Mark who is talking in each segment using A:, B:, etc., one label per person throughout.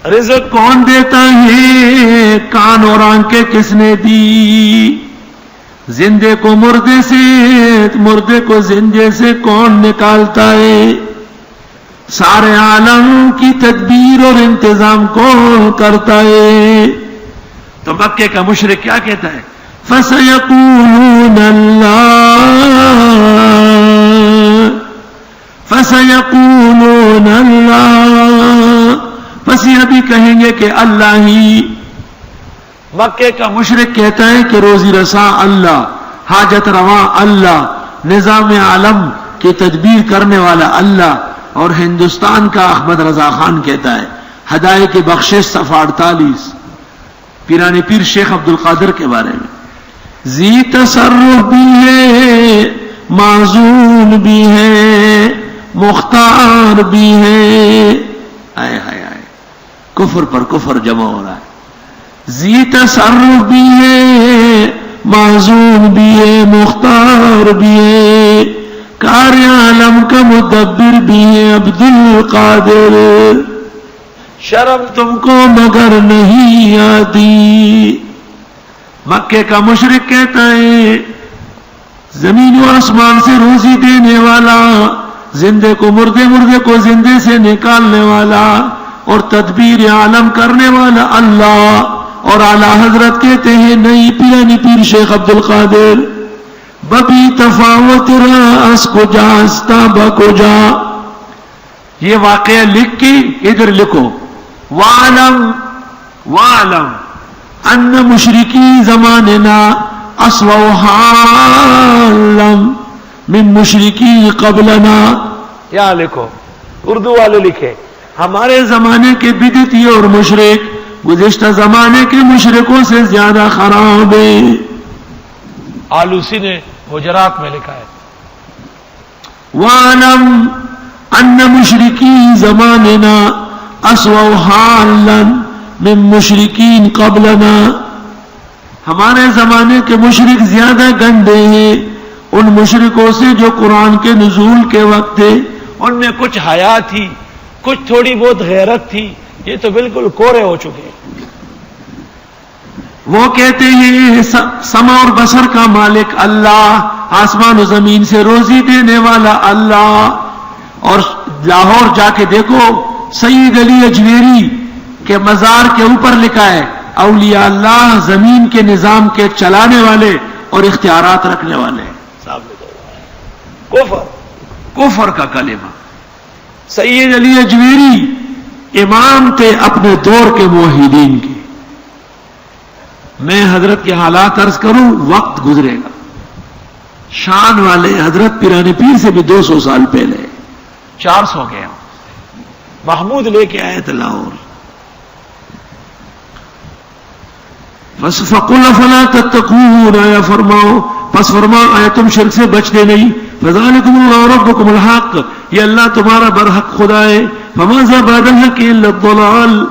A: رزق کون دیتا ہے؟ کان اور آنکھیں کس نے دی؟ زندے کو مردے سے، مردے کو زندے سے کون نکالتا ہے؟ سارے عالم کی تدبیر اور انتظام کون کرتا ہے؟ تو مکے کا مشرک کیا کہتا ہے؟ فَسَيَقُولُونَ اللَّهُ فَسَيَقُولُونَ اللَّهُ، پس یہ بھی کہیں گے کہ اللہ ہی۔ مکے کا مشرک کہتا ہے کہ روزی رساں اللہ، حاجت رواں اللہ، نظام عالم کی تدبیر کرنے والا اللہ۔ اور ہندوستان کا احمد رضا خان کہتا ہے، ہدایت کی بخشش صفحہ 48، پیران پیر شیخ عبد القادر کے بارے میں، ذی تصرف بھی ہے، معزول بھی ہے، مختار بھی ہے۔ آئے ہائے آئے، کفر پر کفر جمع ہو رہا ہے۔ ذی تصرف بھی ہے، معزول بھی ہے، مختار بھی ہے، کار عالم کا مدبر بھی ہے، عبد القادر۔ شرم تم کو مگر نہیں آتی۔ مکے کا مشرک کہتا ہے زمین و آسمان سے روزی دینے والا، زندے کو مردے، مردے کو زندے سے نکالنے والا، اور تدبیر عالم کرنے والا اللہ۔ اور اعلیٰ حضرت کہتے ہیں نہیں، پیرانی پیر شیخ عبد القادر، ببی تفاوت راس کو جا استابا کو جا۔ یہ واقعہ لکھ کے ادھر لکھو، وَعَلَمْ ان مشرکی زماننا اسوأ حالا من مشرکی قبلنا۔ یا لکھو، اردو والے لکھے، ہمارے زمانے کے بدعتی اور مشرک گزشتہ زمانے کے مشرکوں سے زیادہ خراب ہے۔ آلوسی نے حجرات میں لکھا ہے، وَعَلَمْ أَنَّ مُشْرِكِي زَمَانِنَا أَسْوَأُ حَالًا مِنْ مُشْرِكِينَ قَبْلَنَا۔ ہمارے زمانے کے مشرک زیادہ گندے ہیں ان مشرکوں سے جو قرآن کے نزول کے وقت تھے۔ ان میں کچھ حیا تھی، کچھ تھوڑی بہت غیرت تھی، یہ تو بالکل کورے ہو چکے ہیں۔ وہ کہتے ہیں سمع اور بصر کا مالک اللہ، آسمان و زمین سے روزی دینے والا اللہ۔ اور لاہور جا کے دیکھو، سید علی اجمیری کے مزار کے اوپر لکھا ہے اولیاء اللہ زمین کے نظام کے چلانے والے اور اختیارات رکھنے والے۔ کفر کا کلمہ۔ سید علی اجمیری امام تھے اپنے دور کے موحدین کے۔ میں حضرت کے حالات عرض کروں، وقت گزرے گا۔ شان والے حضرت پیرانے پیر سے بھی 200 سال پہلے، 400 گیا محمود لے کے آئے تھے لاہور۔ فَقُلْ فَلَا تَتَّقُونَ، آیا فرماؤ، پس فرماؤ آیا تم شرک سے بچتے نہیں۔ فَذَلِكُمُ اللَّهُ رَبُّكُمُ الْحَقُّ، یہ اللہ تمہارا برحق خدا ہے۔ فَمَاذَا بَعْدَ الْحَقِّ إِلَّا الضَّلَالُ،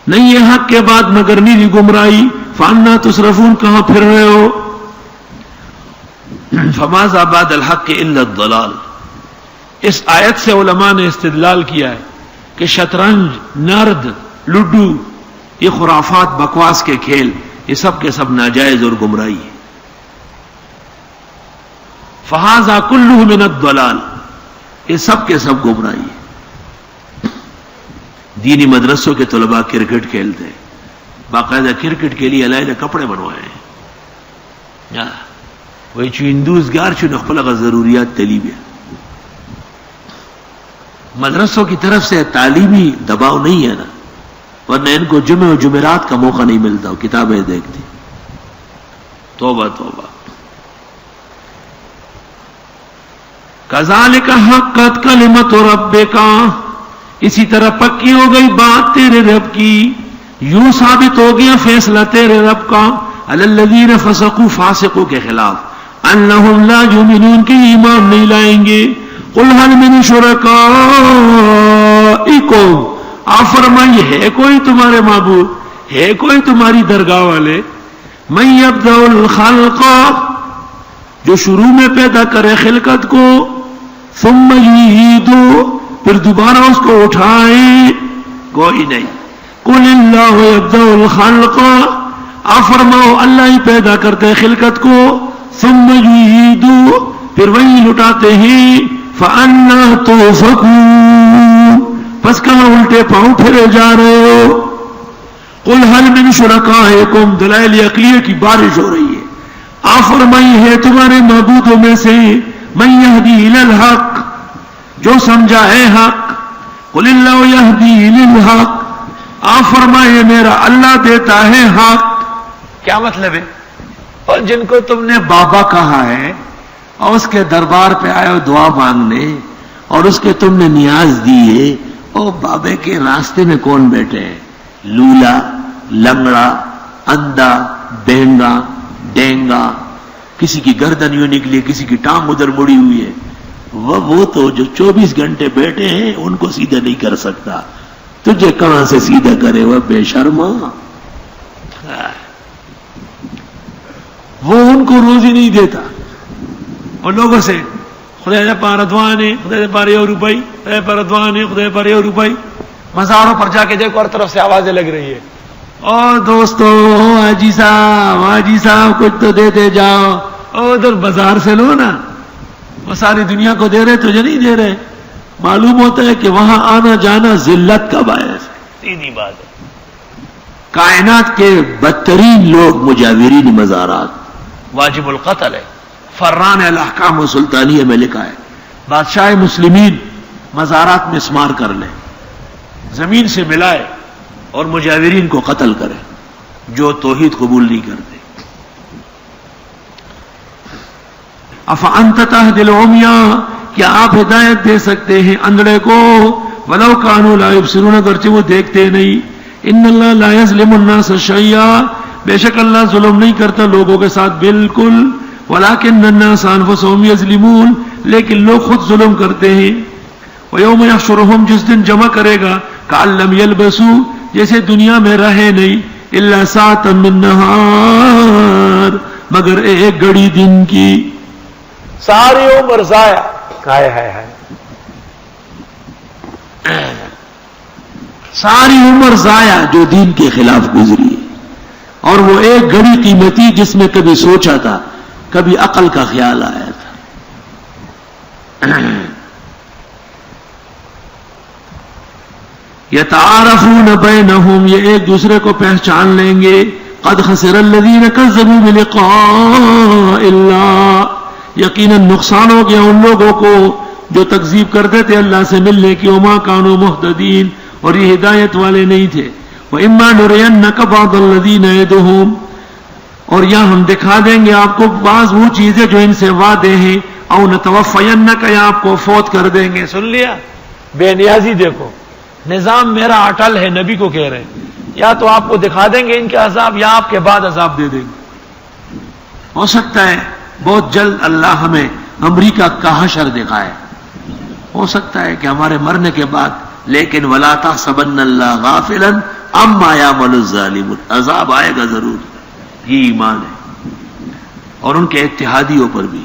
A: نہیں یہ حق کے بعد مگر نیلی گمراہی۔ فَأَنَّىٰ تُصْرَفُونَ، کہاں پھر رہے ہو؟ فَمَاذَا بَعْدَ الْحَقِّ إِلَّا الضَّلَالُ۔ اس آیت سے علماء نے استدلال کیا ہے کہ شطرنج، نرد، لڈو، یہ خرافات، بکواس کے کھیل، یہ سب کے سب ناجائز اور گمراہی ہے۔ فَهَذَا كُلُّهُ مِنَ الضَّلَالِ، یہ سب کے سب گمراہی ہے۔ دینی مدرسوں کے طلباء کرکٹ کھیلتے ہیں، باقاعدہ کرکٹ کے لیے علیحدہ کپڑے بنوائے ہیں، وہی چو ہندوز گار چو نخپل کا ضروریات تلیب ہے۔ مدرسوں کی طرف سے تعلیمی دباؤ نہیں ہے نا، ورنہ ان کو جمعہ و جمعرات کا موقع نہیں ملتا، کتابیں دیکھتی۔ توبہ توبہ۔ کذالک حقت کلمۃ ربک، اسی طرح پکی ہو گئی بات تیرے رب کی، یوں ثابت ہو گیا فیصلہ تیرے رب کا، علی الذین فسقوا، فاسقوں کے خلاف، انہم لا یؤمنون، کہ ایمان نہیں لائیں گے۔ قل هل من شرکائکم، آپ فرمائیے ہے کوئی تمہارے معبود، ہے کوئی تمہاری درگاہ والے، من یبدأ الخلق، جو شروع میں پیدا کرے خلقت کو، ثم یعیدو، پھر دوبارہ اس کو اٹھائے، کوئی نہیں. قل اللہ یبدأ الخلق، آپ فرماؤ اللہ ہی پیدا کرتے خلقت کو، ثم یعید، پھر وہی لٹاتے ہیں، فأنا توفکون، پس کہاں الٹے پاؤں پھرے جا رہے ہو. قل هل من شرکائکم، دلائل عقلیہ کی بارش ہو رہی ہے. آپ فرمائی ہے تمہارے معبودوں میں سے من یہدی الی الحق، جو سمجھا ہے حق. قل اللہ یہدی الی الحق، آپ فرمائے میرا اللہ دیتا ہے حق. کیا مطلب ہے؟ اور جن کو تم نے بابا کہا ہے اور اس کے دربار پہ آئے ہو دعا مانگنے اور اس کے تم نے نیاز دی ہے، اور بابے کے راستے میں کون بیٹھے ہیں؟ لولا، لنگڑا، اندھا، بہنگا، ڈینگا، کسی کی گردن یوں نکلی، کسی کی ٹانگ ادھر مڑی ہوئی ہے. وہ تو جو 24 گھنٹے بیٹھے ہیں ان کو سیدھا نہیں کر سکتا، تجھے کہاں سے سیدھا کرے وہ بے شرما. وہ ان کو روزی نہیں دیتا. اور لوگوں سے خدا دے پار ادوانے، خدا دے پار یو روپئی، خدا دے پار ادوانے، خدا دے پار یو روپئی. مزاروں پر جا کے دیکھو ہر طرف سے آوازیں لگ رہی ہے، اور دوستو حاجی صاحب کچھ تو دیتے جاؤ. اور ادھر بازار سے لو نا، وہ ساری دنیا کو دے رہے تجھے نہیں دے رہے. معلوم ہوتا ہے کہ وہاں آنا جانا ذلت کا باعث ہے. سیدھی بات ہے. کائنات کے بدترین لوگ مجاورین مزارات، واجب القتل ہے. فران الاحکام و سلطانیہ میں لکھا ہے بادشاہ مسلمین مزارات میں اسمار کر لے، زمین سے ملائے اور مجاورین کو قتل کرے جو توحید قبول نہیں کرتے. افانت تہدی العمیٰ، کیا آپ ہدایت دے سکتے ہیں اندھڑے کو؟ ولو کانوا لا یبصرون، اگرچہ وہ دیکھتے نہیں. ان اللہ لا یظلم الناس شیئا، بے شک اللہ ظلم نہیں کرتا لوگوں کے ساتھ بالکل. ولکن الناس انفسهم یظلمون، لیکن لوگ خود ظلم کرتے ہیں. ویوم یحشرهم، جس دن جمع کرے گا، کأن لم یلبثوا، جیسے دنیا میں رہے نہیں، الا ساعۃ من نہار، مگر ایک گھڑی دن کی. ساری عمر ضائع. ہائے ساری عمر ضائع جو دین کے خلاف گزری، اور وہ ایک گھڑی قیمتی جس میں کبھی سوچا تھا، کبھی عقل کا خیال آیا تھا. یتعارفون بینہم، یہ ایک دوسرے کو پہچان لیں گے. قد خسر الذین کذبوا بلقاء اللہ، یقیناً نقصان ہو گیا ان لوگوں کو جو تکذیب کرتے تھے اللہ سے ملنے کی. وما کانوا مہتدین، اور یہ ہدایت والے نہیں تھے. وَإِمَّا نُرِيَنَّكَ بَعْضَ الَّذِي نَعِدُهُمْ، اور یہاں ہم دکھا دیں گے آپ کو بعض وہ چیزیں جو ان سے وعدے ہیں. او نتوفینک، یا آپ کو فوت کر دیں گے. سن لیا بے نیازی؟ دیکھو نظام میرا اٹل ہے، نبی کو کہہ رہے ہیں یا تو آپ کو دکھا دیں گے ان کے عذاب، یا آپ کے بعد عذاب دے دیں گے. ہو سکتا ہے بہت جلد اللہ ہمیں امریکہ کا حشر دکھائے، ہو سکتا ہے کہ ہمارے مرنے کے بعد. لیکن وَلَا تَحْسَبَنَّ اللَّهَ غَافِلًا عَمَّا يَعْمَلُ الظَّالِمُونَ، عذاب آئے گا ضرور، یہ ایمان ہے. اور ان کے اتحادیوں پر بھی